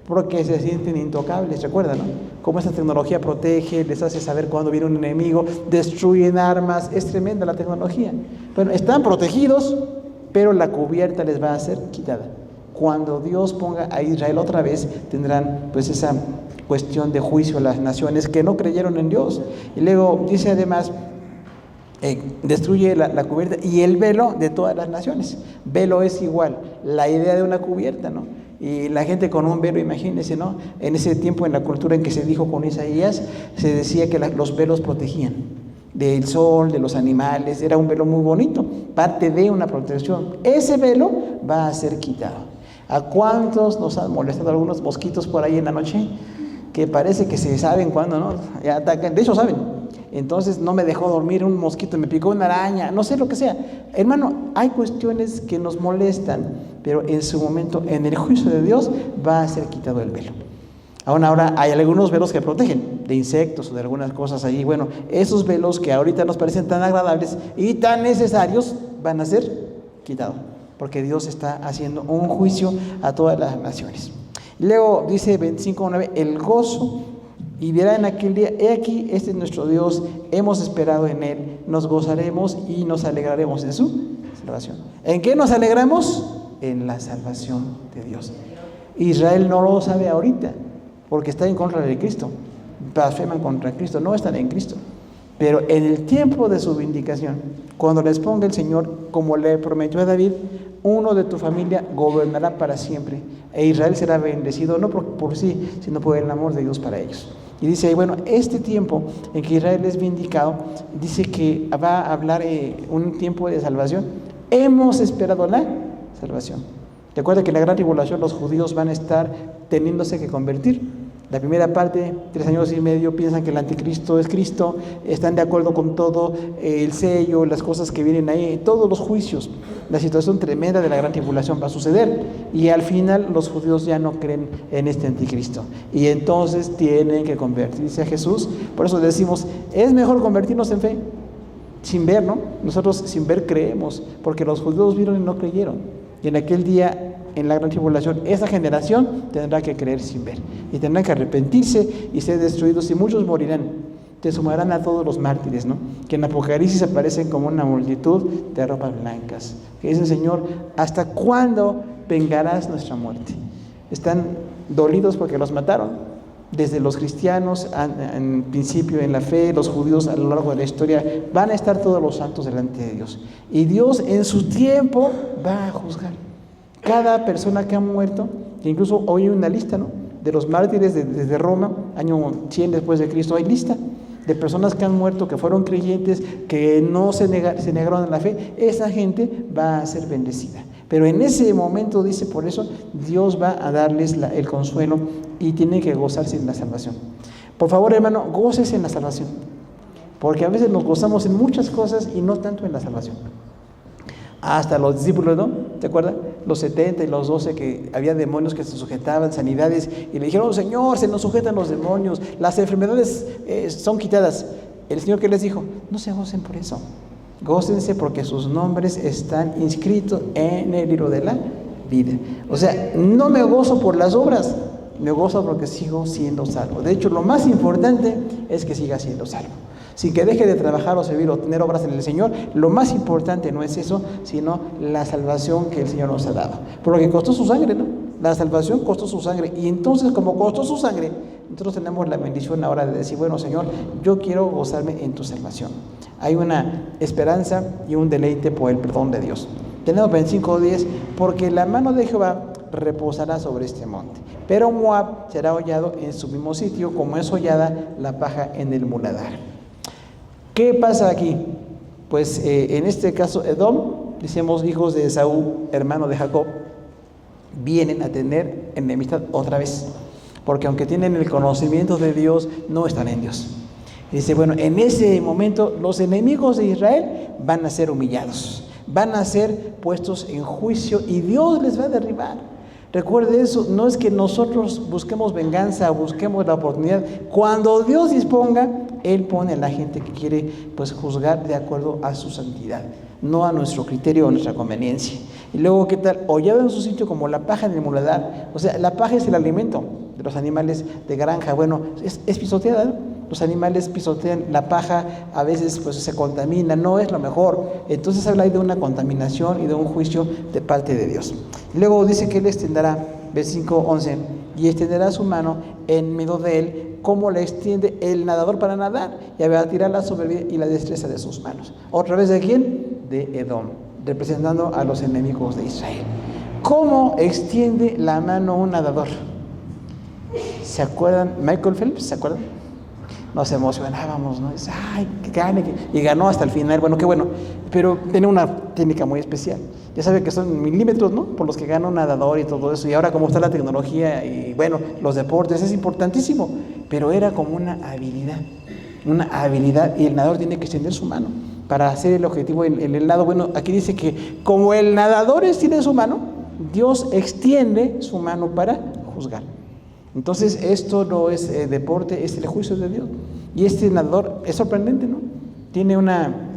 porque se sienten intocables. Recuerdan, ¿no? Cómo esta tecnología protege, les hace saber cuándo viene un enemigo, destruyen armas. Es tremenda la tecnología. Bueno, están protegidos, pero la cubierta les va a ser quitada. Cuando Dios ponga a Israel otra vez, tendrán pues esa cuestión de juicio a las naciones que no creyeron en Dios. Y luego dice además, destruye la cubierta y el velo de todas las naciones. Velo es igual, la idea de una cubierta, ¿no? Y la gente con un velo, imagínense, ¿no? En ese tiempo, en la cultura en que se dijo con Isaías, se decía que los velos protegían del sol, de los animales. Era un velo muy bonito, parte de una protección. Ese velo va a ser quitado. ¿A cuántos nos han molestado algunos mosquitos por ahí en la noche? Que parece que se saben cuándo, ¿no? Ya atacan, de hecho saben. Entonces no me dejó dormir un mosquito, me picó una araña, no sé lo que sea. Hermano, hay cuestiones que nos molestan, pero en su momento, en el juicio de Dios, va a ser quitado el velo. Ahora hay algunos velos que protegen de insectos o de algunas cosas allí. Bueno, esos velos que ahorita nos parecen tan agradables y tan necesarios, van a ser quitados, porque Dios está haciendo un juicio a todas las naciones. Luego dice 25:9, el gozo. Y verá en aquel día, he aquí, este es nuestro Dios, hemos esperado en Él, nos gozaremos y nos alegraremos en su salvación. ¿En qué nos alegramos? En la salvación de Dios. Israel no lo sabe ahorita, porque está en contra de Cristo, blasfeman contra Cristo, no están en Cristo. Pero en el tiempo de su vindicación, cuando les ponga el Señor, como le prometió a David, uno de tu familia gobernará para siempre, e Israel será bendecido, no por sí, sino por el amor de Dios para ellos. Y dice ahí, bueno, este tiempo en que Israel es vindicado, dice que va a hablar un tiempo de salvación. Hemos esperado la salvación. Recuerda que en la gran tribulación los judíos van a estar teniéndose que convertir. La primera parte, 3 años y medio, piensan que el anticristo es Cristo, están de acuerdo con todo, el sello, las cosas que vienen ahí, todos los juicios. La situación tremenda de la gran tribulación va a suceder y al final los judíos ya no creen en este anticristo y entonces tienen que convertirse a Jesús. Por eso decimos, es mejor convertirnos en fe, sin ver, ¿no? Nosotros sin ver creemos, porque los judíos vieron y no creyeron. Y en aquel día, en la gran tribulación, esa generación tendrá que creer sin ver y tendrán que arrepentirse y ser destruidos y muchos morirán. Te sumarán a todos los mártires, ¿no? Que en Apocalipsis aparecen como una multitud de ropas blancas, que dicen, Señor, ¿hasta cuándo vengarás nuestra muerte? Están dolidos porque los mataron. Desde los cristianos, en principio en la fe, los judíos a lo largo de la historia, van a estar todos los santos delante de Dios. Y Dios en su tiempo va a juzgar. Cada persona que ha muerto, que incluso hoy hay una lista, ¿no? De los mártires desde Roma, año 100 después de Cristo, hay lista de personas que han muerto, que fueron creyentes, que no se negaron a la fe. Esa gente va a ser bendecida. Pero en ese momento, dice, por eso Dios va a darles el consuelo y tienen que gozarse en la salvación. Por favor, hermano, gócese en la salvación. porque a veces nos gozamos en muchas cosas y no tanto en la salvación. Hasta los discípulos, ¿no? ¿Te acuerdas? Los 70 y los 12 que había demonios que se sujetaban, sanidades, y le dijeron, Señor, se nos sujetan los demonios, las enfermedades son quitadas. El Señor, ¿qué les dijo? No se gocen por eso, gócense porque sus nombres están inscritos en el libro de la vida. O sea, no me gozo por las obras, me gozo porque sigo siendo salvo. De hecho, lo más importante es que siga siendo salvo. Sin que deje de trabajar o servir o tener obras en el Señor, lo más importante no es eso, sino la salvación que el Señor nos ha dado. Por lo que costó su sangre, ¿no? La salvación costó su sangre. Y entonces, como costó su sangre, nosotros tenemos la bendición ahora de decir, bueno, Señor, yo quiero gozarme en tu salvación. Hay una esperanza y un deleite por el perdón de Dios. Tenemos 25:10, porque la mano de Jehová reposará sobre este monte, pero Moab será hollado en su mismo sitio, como es hollada la paja en el muladar. ¿Qué pasa aquí? Pues en este caso Edom, decimos hijos de Esaú, hermano de Jacob, vienen a tener enemistad otra vez, porque aunque tienen el conocimiento de Dios, no están en Dios. Y dice, bueno, en ese momento los enemigos de Israel van a ser humillados, van a ser puestos en juicio y Dios les va a derribar. Recuerde eso, no es que nosotros busquemos venganza, busquemos la oportunidad. Cuando Dios disponga, Él pone a la gente que quiere pues juzgar de acuerdo a su santidad, no a nuestro criterio o a nuestra conveniencia. Y luego, ¿qué tal? Hollado en su sitio como la paja en el muladar. O sea, la paja es el alimento de los animales de granja. Bueno, es pisoteada, ¿no? Los animales pisotean la paja, a veces pues se contamina, no es lo mejor. Entonces habla ahí de una contaminación y de un juicio de parte de Dios. Luego dice que Él extenderá, versículo 11, y extenderá su mano en medio de él, como le extiende el nadador para nadar, y abatirá la soberbia y la destreza de sus manos. ¿Otra vez de quién? De Edom, representando a los enemigos de Israel. ¿Cómo extiende la mano un nadador? ¿Se acuerdan? Michael Phelps, ¿se acuerdan? Nos emocionábamos, ¿no? Dice, ay, que gane, y ganó hasta el final. Bueno, qué bueno, pero tiene una técnica muy especial. Ya sabe que son milímetros, ¿no? Por los que gana un nadador y todo eso. Y ahora como está la tecnología y bueno, los deportes, es importantísimo. Pero era como una habilidad, y el nadador tiene que extender su mano para hacer el objetivo en el lado. Bueno, aquí dice que como el nadador extiende su mano, Dios extiende su mano para juzgar. Entonces esto no es deporte, es el juicio de Dios. Y este nadador es sorprendente, ¿no? Tiene una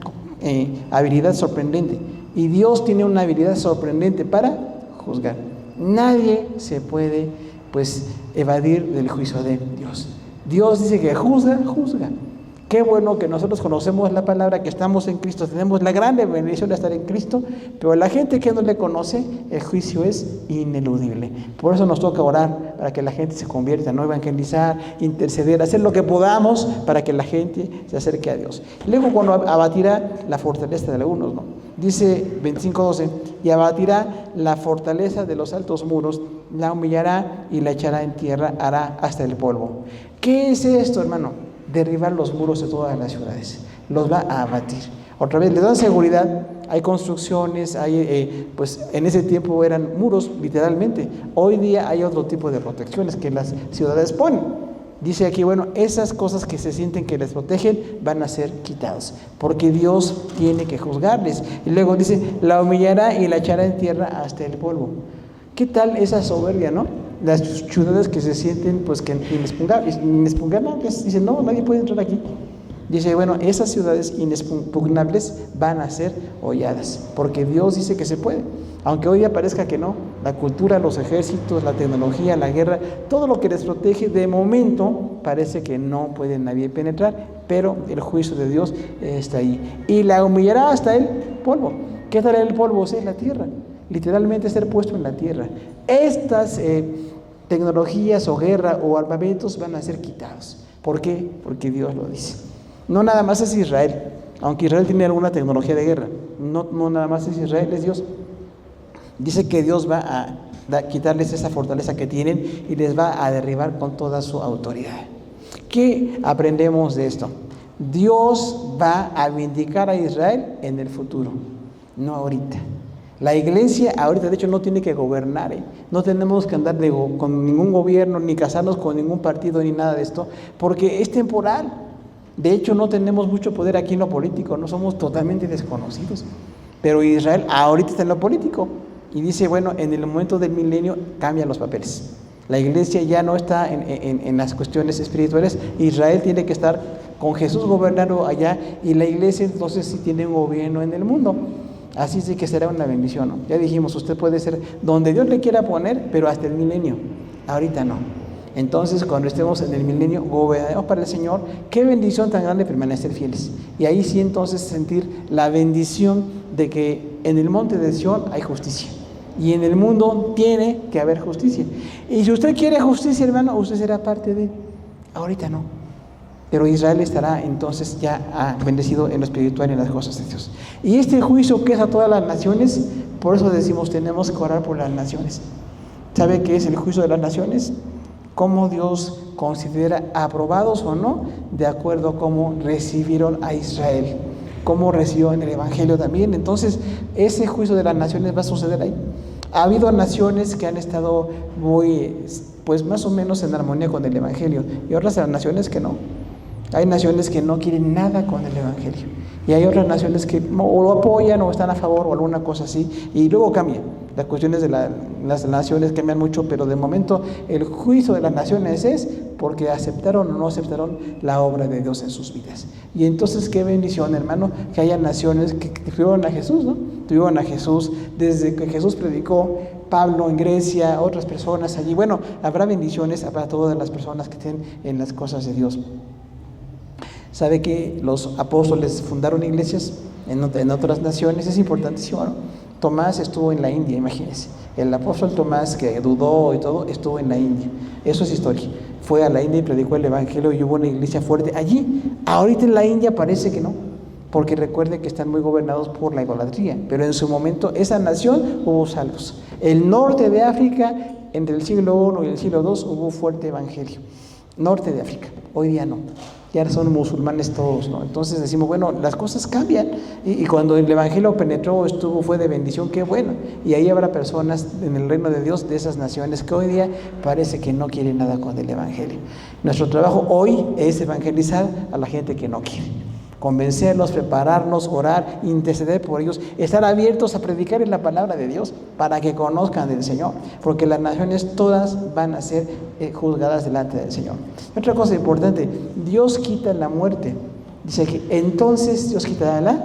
habilidad sorprendente. Y Dios tiene una habilidad sorprendente para juzgar. Nadie se puede pues evadir del juicio de Dios. Dios dice que juzga. Qué bueno que nosotros conocemos la palabra, que estamos en Cristo, tenemos la gran bendición de estar en Cristo, pero la gente que no le conoce, el juicio es ineludible. Por eso nos toca orar para que la gente se convierta, no evangelizar, interceder, hacer lo que podamos para que la gente se acerque a Dios. Luego cuando abatirá la fortaleza de algunos, ¿no? Dice 25:12, y abatirá la fortaleza de los altos muros, la humillará y la echará en tierra, hará hasta el polvo. ¿Qué es esto, hermano? Derribar los muros de todas las ciudades, los va a abatir. Otra vez, les dan seguridad, hay construcciones, pues en ese tiempo eran muros, literalmente. Hoy día hay otro tipo de protecciones que las ciudades ponen. Dice aquí, bueno, esas cosas que se sienten que les protegen van a ser quitadas, porque Dios tiene que juzgarles. Y luego dice, la humillará y la echará en tierra hasta el polvo. ¿Qué tal esa soberbia, no? Las ciudades que se sienten pues que inexpugnables, dicen, no, nadie puede entrar aquí. Dice, bueno, esas ciudades inexpugnables van a ser holladas, porque Dios dice que se puede. Aunque hoy día parezca que no, la cultura, los ejércitos, la tecnología, la guerra, todo lo que les protege, de momento parece que no puede nadie penetrar, pero el juicio de Dios está ahí. Y la humillará hasta el polvo. ¿Qué tal el polvo? O sea, la tierra. Literalmente ser puesto en la tierra. Estas tecnologías o guerra o armamentos van a ser quitados. ¿Por qué? Porque Dios lo dice. No nada más es Israel, aunque Israel tiene alguna tecnología de guerra, no nada más es Israel, es Dios. Dice que Dios va a quitarles esa fortaleza que tienen y les va a derribar con toda su autoridad. ¿Qué aprendemos de esto? Dios va a vindicar a Israel en el futuro, no ahorita. La iglesia ahorita, de hecho, no tiene que gobernar, no tenemos que andar con ningún gobierno, ni casarnos con ningún partido, ni nada de esto, porque es temporal. De hecho, no tenemos mucho poder aquí en lo político, no somos totalmente desconocidos. Pero Israel ahorita está en lo político y dice, bueno, en el momento del milenio cambian los papeles. La iglesia ya no está en las cuestiones espirituales. Israel tiene que estar con Jesús gobernando allá y la iglesia entonces sí tiene un gobierno en el mundo. Así sí que será una bendición, ¿no? Ya dijimos, usted puede ser donde Dios le quiera poner, pero hasta el milenio. Ahorita no. Entonces, cuando estemos en el milenio, gobernemos para el Señor. Qué bendición tan grande permanecer fieles. Y ahí sí entonces sentir la bendición de que en el monte de Sión hay justicia. Y en el mundo tiene que haber justicia. Y si usted quiere justicia, hermano, usted será parte de él. Ahorita no. Pero Israel estará entonces ya bendecido en lo espiritual y en las cosas de Dios. Y este juicio que es a todas las naciones, por eso decimos, tenemos que orar por las naciones. ¿Sabe qué es el juicio de las naciones? Cómo Dios considera aprobados o no, de acuerdo a cómo recibieron a Israel, cómo recibió en el Evangelio también. Entonces, ese juicio de las naciones va a suceder ahí. Ha habido naciones que han estado muy, pues más o menos en armonía con el Evangelio, y otras naciones que no. Hay naciones que no quieren nada con el Evangelio, y hay otras naciones que o lo apoyan o están a favor o alguna cosa así, y luego cambia. Las cuestiones de las naciones cambian mucho, pero de momento el juicio de las naciones es porque aceptaron o no aceptaron la obra de Dios en sus vidas. Y entonces qué bendición, hermano, que haya naciones que tuvieron a Jesús, ¿no? Tuvieron a Jesús desde que Jesús predicó, Pablo en Grecia, otras personas allí. Bueno, habrá bendiciones para todas las personas que estén en las cosas de Dios. ¿Sabe que los apóstoles fundaron iglesias en otras naciones? Es importantísimo, ¿no? Tomás estuvo en la India, imagínense. El apóstol Tomás, que dudó y todo, estuvo en la India. Eso es historia. Fue a la India y predicó el Evangelio y hubo una iglesia fuerte allí. Ahorita en la India parece que no, porque recuerde que están muy gobernados por la idolatría. Pero en su momento, esa nación hubo salvos. El norte de África, entre el siglo I y el siglo II, hubo fuerte evangelio. Norte de África, hoy día no. Ya son musulmanes todos, ¿no? Entonces decimos, bueno, las cosas cambian. Y cuando el Evangelio penetró, fue de bendición, qué bueno. Y ahí habrá personas en el reino de Dios de esas naciones que hoy día parece que no quieren nada con el Evangelio. Nuestro trabajo hoy es evangelizar a la gente que no quiere. Convencerlos, prepararnos, orar, interceder por ellos, estar abiertos a predicar en la palabra de Dios para que conozcan del Señor, porque las naciones todas van a ser juzgadas delante del Señor. Otra cosa importante, Dios quita la muerte. Dice que entonces Dios quitará la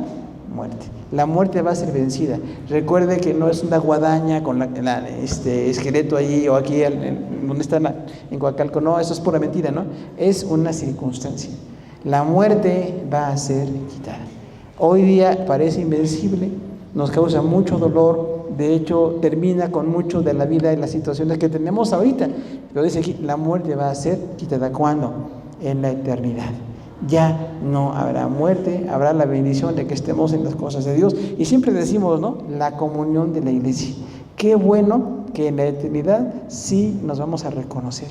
muerte. La muerte va a ser vencida. Recuerde que no es una guadaña con esqueleto allí o aquí donde están en Coacalco. No, eso es pura mentira, ¿no? Es una circunstancia. La muerte va a ser quitada. Hoy día parece invencible, nos causa mucho dolor, de hecho termina con mucho de la vida y las situaciones que tenemos ahorita. Pero dice aquí, la muerte va a ser quitada. ¿Cuándo? En la eternidad. Ya no habrá muerte, habrá la bendición de que estemos en las cosas de Dios. Y siempre decimos, ¿no? La comunión de la iglesia. Qué bueno que en la eternidad sí nos vamos a reconocer.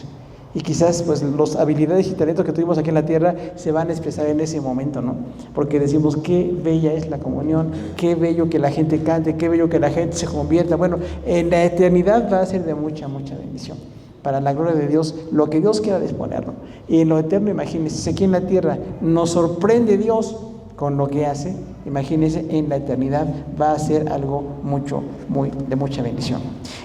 Y quizás pues las habilidades y talentos que tuvimos aquí en la tierra se van a expresar en ese momento, ¿no? Porque decimos qué bella es la comunión, qué bello que la gente cante, qué bello que la gente se convierta. Bueno, en la eternidad va a ser de mucha, mucha bendición. Para la gloria de Dios, lo que Dios quiera disponerlo. Y en lo eterno, imagínense, si aquí en la tierra nos sorprende Dios con lo que hace, imagínense, en la eternidad va a ser algo de mucha bendición.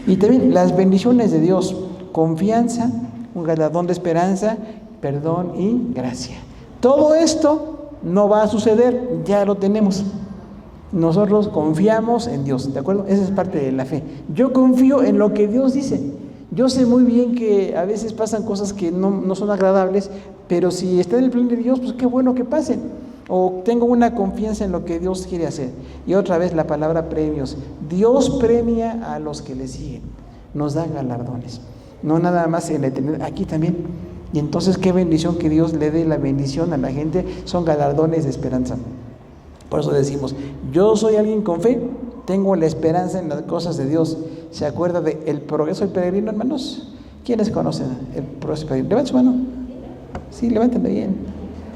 Y también las bendiciones de Dios, confianza, un galardón de esperanza, perdón y gracia. Todo esto no va a suceder, ya lo tenemos. Nosotros confiamos en Dios, ¿de acuerdo? Esa es parte de la fe. Yo confío en lo que Dios dice. Yo sé muy bien que a veces pasan cosas que no son agradables, pero si está en el plan de Dios, pues qué bueno que pasen. O tengo una confianza en lo que Dios quiere hacer. Y otra vez la palabra premios. Dios premia a los que le siguen, nos da galardones. No nada más en la eternidad, aquí también. Y entonces qué bendición que Dios le dé la bendición a la gente, son galardones de esperanza. Por eso decimos, yo soy alguien con fe, tengo la esperanza en las cosas de Dios. ¿Se acuerda de el progreso del peregrino, hermanos? ¿Quiénes conocen el progreso del peregrino? Levanten su mano. Sí, levántenla bien.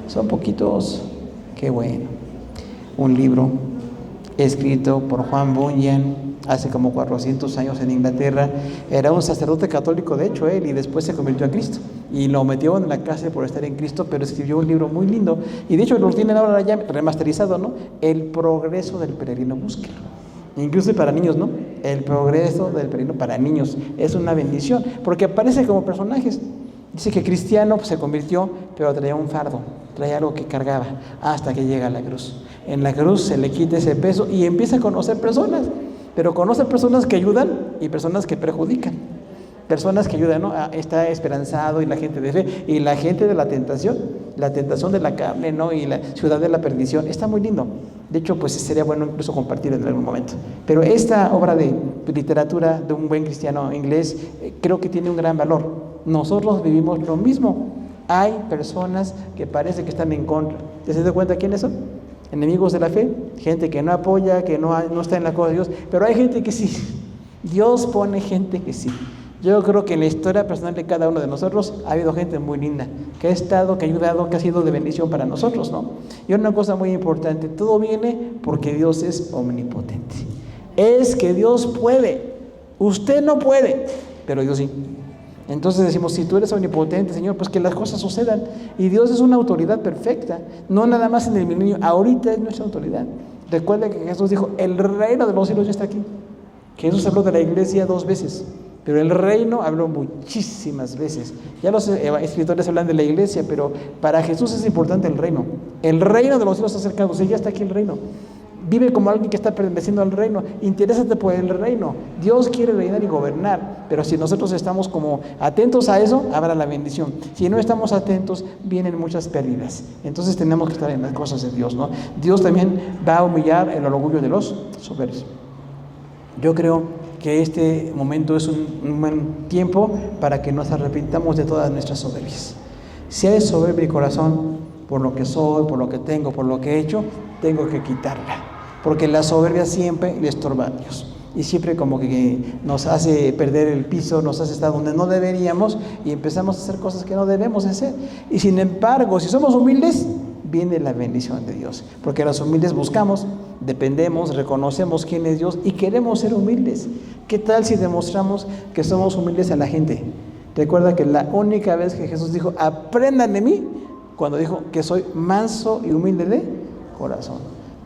Son poquitos. Qué bueno. Un libro escrito por Juan Bunyan, hace como 400 años en Inglaterra. Era un sacerdote católico, de hecho, él, y después se convirtió a Cristo. Y lo metió en la cárcel por estar en Cristo, pero escribió un libro muy lindo. Y de hecho lo tienen ahora ya remasterizado, ¿no? El progreso del peregrino, búsquelo. Incluso para niños, ¿no? El progreso del peregrino para niños. Es una bendición, porque aparece como personajes. Dice que cristiano pues, se convirtió, pero traía un fardo, traía algo que cargaba, hasta que llega a la cruz. En la cruz se le quita ese peso y empieza a conocer personas, pero conoce personas que ayudan y personas que perjudican. Personas que ayudan, ¿no? Está esperanzado y la gente de fe, y la gente de la tentación de la carne, ¿no? Y la ciudad de la perdición. Está muy lindo. De hecho, pues sería bueno incluso compartir en algún momento. Pero esta obra de literatura de un buen cristiano inglés creo que tiene un gran valor. Nosotros vivimos lo mismo. Hay personas que parece que están en contra. ¿Te has dado cuenta quiénes son? Enemigos de la fe, gente que no apoya, que no está en la cosa de Dios, pero hay gente que sí. Dios pone gente que sí. Yo creo que en la historia personal de cada uno de nosotros ha habido gente muy linda, que ha estado, que ha ayudado, que ha sido de bendición para nosotros, ¿no? Y una cosa muy importante, todo viene porque Dios es omnipotente. Es que Dios puede, usted no puede, pero Dios sí. Entonces decimos, si tú eres omnipotente, Señor, pues que las cosas sucedan. Y Dios es una autoridad perfecta, no nada más en el milenio, ahorita es nuestra autoridad. Recuerda que Jesús dijo, el reino de los cielos ya está aquí. Jesús habló de la iglesia 2 veces. Pero el reino habló muchísimas veces. Ya los escritores hablan de la iglesia, pero para Jesús es importante el reino. El reino de los cielos está cercano, o sea, ya está aquí el reino. Vive como alguien que está perteneciendo al reino. Interésate por el reino. Dios quiere reinar y gobernar, pero si nosotros estamos como atentos a eso, habrá la bendición. Si no estamos atentos, vienen muchas pérdidas. Entonces tenemos que estar en las cosas de Dios, ¿no? Dios también va a humillar el orgullo de los soberbios. Yo creo que este momento es un buen tiempo para que nos arrepintamos de todas nuestras soberbias. Si hay soberbia en mi corazón, por lo que soy, por lo que tengo, por lo que he hecho, tengo que quitarla, porque la soberbia siempre le estorba a Dios y siempre como que nos hace perder el piso, nos hace estar donde no deberíamos y empezamos a hacer cosas que no debemos hacer. Y sin embargo, si somos humildes, viene la bendición de Dios, porque los humildes buscamos, dependemos, reconocemos quién es Dios y queremos ser humildes. ¿Qué tal si demostramos que somos humildes a la gente? Recuerda que la única vez que Jesús dijo, aprendan de mí, cuando dijo que soy manso y humilde de corazón.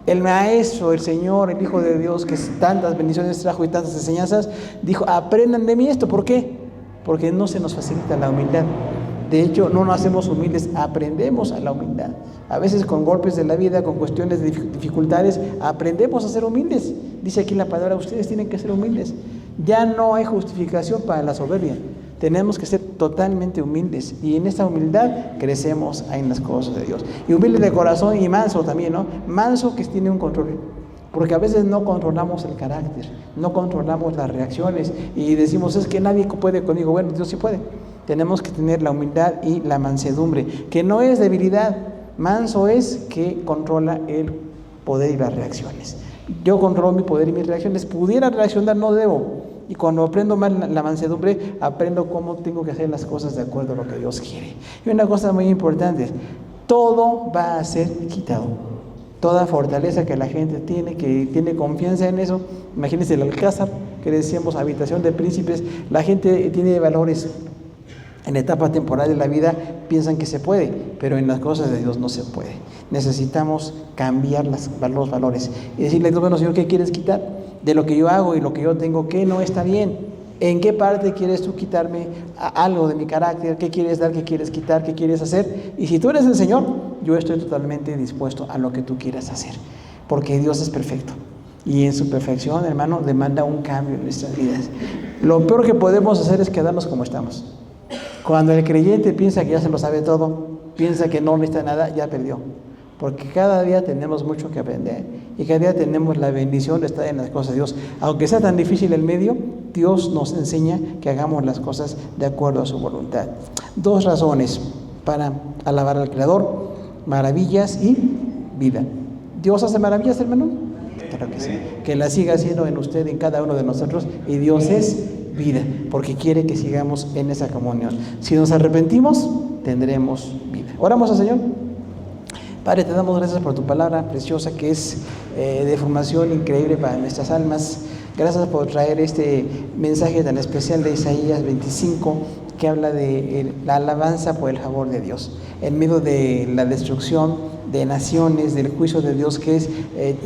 El Maestro, el Señor, el Hijo de Dios, que tantas bendiciones trajo y tantas enseñanzas, dijo, aprendan de mí esto. ¿Por qué? Porque no se nos facilita la humildad. De hecho, no nos hacemos humildes, aprendemos a la humildad. A veces con golpes de la vida, con cuestiones de dificultades, aprendemos a ser humildes. Dice aquí la palabra, ustedes tienen que ser humildes. Ya no hay justificación para la soberbia. Tenemos que ser totalmente humildes. Y en esta humildad crecemos en las cosas de Dios. Y humilde de corazón y manso también, ¿no? Manso que tiene un control. Porque a veces no controlamos el carácter, no controlamos las reacciones. Y decimos, es que nadie puede conmigo. Bueno, Dios sí puede. Tenemos que tener la humildad y la mansedumbre, que no es debilidad. Manso es que controla el poder y las reacciones. Yo controlo mi poder y mis reacciones. Pudiera reaccionar, no debo. Y cuando aprendo más la mansedumbre, aprendo cómo tengo que hacer las cosas de acuerdo a lo que Dios quiere. Y una cosa muy importante, todo va a ser quitado. Toda fortaleza que la gente tiene, que tiene confianza en eso. Imagínense el Alcázar, que decíamos habitación de príncipes. La gente tiene valores. En etapa temporal de la vida piensan que se puede, pero en las cosas de Dios no se puede. Necesitamos cambiar los valores y decirle, bueno, Señor, ¿qué quieres quitar? De lo que yo hago y lo que yo tengo, ¿qué no está bien? ¿En qué parte quieres tú quitarme algo de mi carácter? ¿Qué quieres dar? ¿Qué quieres quitar? ¿Qué quieres hacer? Y si tú eres el Señor, yo estoy totalmente dispuesto a lo que tú quieras hacer, porque Dios es perfecto. Y en su perfección, hermano, demanda un cambio en nuestras vidas. Lo peor que podemos hacer es quedarnos como estamos. Cuando el creyente piensa que ya se lo sabe todo, piensa que no necesita nada, ya perdió. Porque cada día tenemos mucho que aprender y cada día tenemos la bendición de estar en las cosas de Dios. Aunque sea tan difícil el medio, Dios nos enseña que hagamos las cosas de acuerdo a su voluntad. 2 razones para alabar al Creador: maravillas y vida. ¿Dios hace maravillas, hermano? Claro que sí. Que la siga haciendo en usted, en cada uno de nosotros. Y Dios es vida, porque quiere que sigamos en esa comunión. Si nos arrepentimos, tendremos vida. Oramos al Señor. Padre, te damos gracias por tu palabra preciosa, que es de formación increíble para nuestras almas. Gracias por traer este mensaje tan especial de Isaías 25, que habla de la alabanza por el favor de Dios. En medio de la destrucción de naciones, del juicio de Dios que es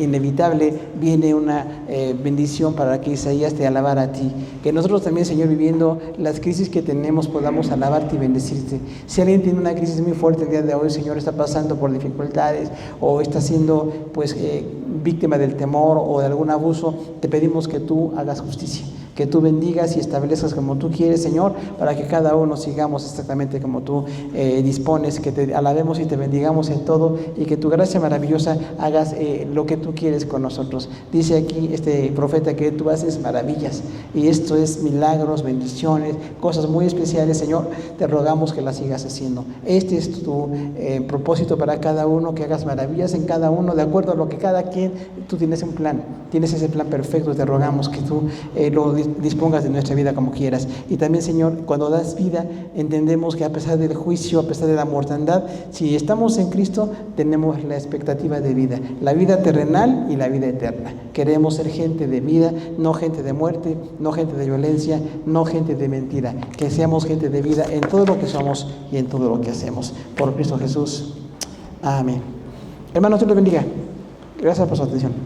inevitable, viene una bendición para que Isaías te alabara a ti. Que nosotros también, Señor, viviendo las crisis que tenemos, podamos alabarte y bendecirte. Si alguien tiene una crisis muy fuerte el día de hoy, Señor, está pasando por dificultades o está siendo víctima del temor o de algún abuso, te pedimos que tú hagas justicia, que tú bendigas y establezcas como tú quieres, Señor, para que cada uno sigamos exactamente como tú dispones, que te alabemos y te bendigamos en todo y que tu gracia maravillosa hagas lo que tú quieres con nosotros. Dice aquí este profeta que tú haces maravillas, y esto es milagros, bendiciones, cosas muy especiales, Señor. Te rogamos que las sigas haciendo. Este es tu propósito para cada uno, que hagas maravillas en cada uno, de acuerdo a lo que cada quien, tú tienes un plan, tienes ese plan perfecto. Te rogamos que tú lo dispongas de nuestra vida como quieras. Y también, Señor, cuando das vida, entendemos que a pesar del juicio, a pesar de la mortandad, si estamos en Cristo, tenemos la expectativa de vida, la vida terrenal y la vida eterna. Queremos ser gente de vida, no gente de muerte, no gente de violencia, no gente de mentira. Que seamos gente de vida en todo lo que somos y en todo lo que hacemos. Por Cristo Jesús. Amén. Hermanos, Dios los bendiga. Gracias por su atención.